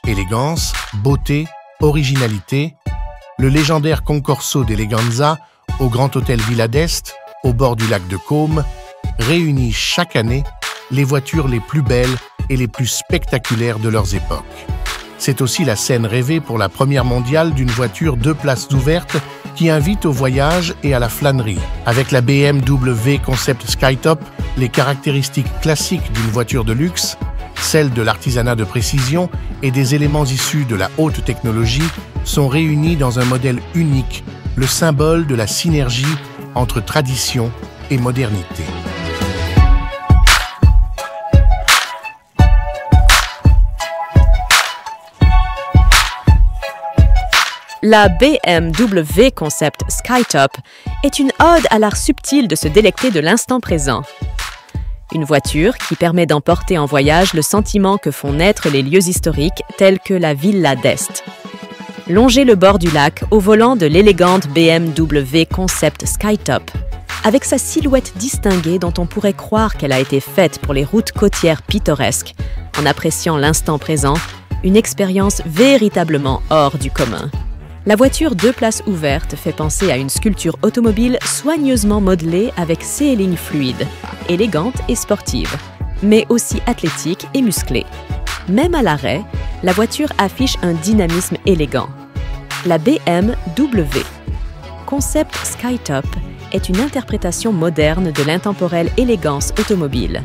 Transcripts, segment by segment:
Élégance, beauté, originalité, le légendaire Concorso d'Eleganza au Grand Hôtel Villa d'Este, au bord du lac de Côme, réunit chaque année les voitures les plus belles et les plus spectaculaires de leurs époques. C'est aussi la scène rêvée pour la première mondiale d'une voiture 2 places ouvertes qui invite au voyage et à la flânerie. Avec la BMW Concept Skytop, les caractéristiques classiques d'une voiture de luxe, celles de l'artisanat de précision et des éléments issus de la haute technologie sont réunis dans un modèle unique, le symbole de la synergie entre tradition et modernité. La BMW Concept Skytop est une ode à l'art subtil de se délecter de l'instant présent. Une voiture qui permet d'emporter en voyage le sentiment que font naître les lieux historiques tels que la Villa d'Este. Longez le bord du lac au volant de l'élégante BMW Concept Skytop, avec sa silhouette distinguée dont on pourrait croire qu'elle a été faite pour les routes côtières pittoresques, en appréciant l'instant présent, une expérience véritablement hors du commun. La voiture 2 places ouvertes fait penser à une sculpture automobile soigneusement modelée avec ses lignes fluides, élégantes et sportives, mais aussi athlétiques et musclées. Même à l'arrêt, la voiture affiche un dynamisme élégant. La BMW Concept Skytop est une interprétation moderne de l'intemporelle élégance automobile.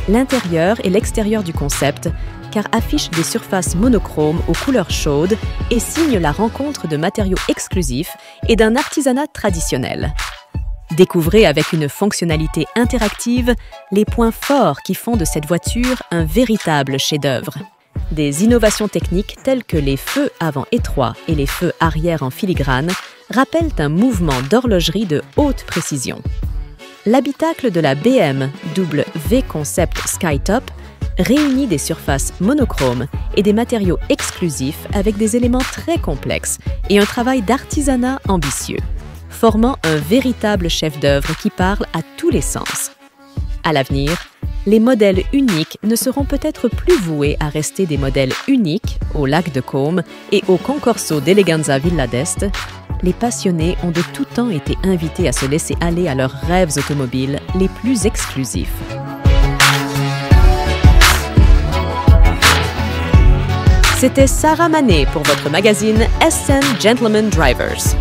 L'intérieur et l'extérieur du concept car affiche des surfaces monochromes aux couleurs chaudes et signe la rencontre de matériaux exclusifs et d'un artisanat traditionnel. Découvrez avec une fonctionnalité interactive les points forts qui font de cette voiture un véritable chef-d'œuvre. Des innovations techniques telles que les feux avant étroits et les feux arrière en filigrane rappellent un mouvement d'horlogerie de haute précision. L'habitacle de la BMW Concept Skytop réunit des surfaces monochromes et des matériaux exclusifs avec des éléments très complexes et un travail d'artisanat ambitieux, formant un véritable chef-d'œuvre qui parle à tous les sens. À l'avenir, les modèles uniques ne seront peut-être plus voués à rester des modèles uniques au lac de Côme et au Concorso d'Eleganza Villa d'Este. Les passionnés ont de tout temps été invités à se laisser aller à leurs rêves automobiles les plus exclusifs. C'était Sarah Manet pour votre magazine SN Gentleman Drivers.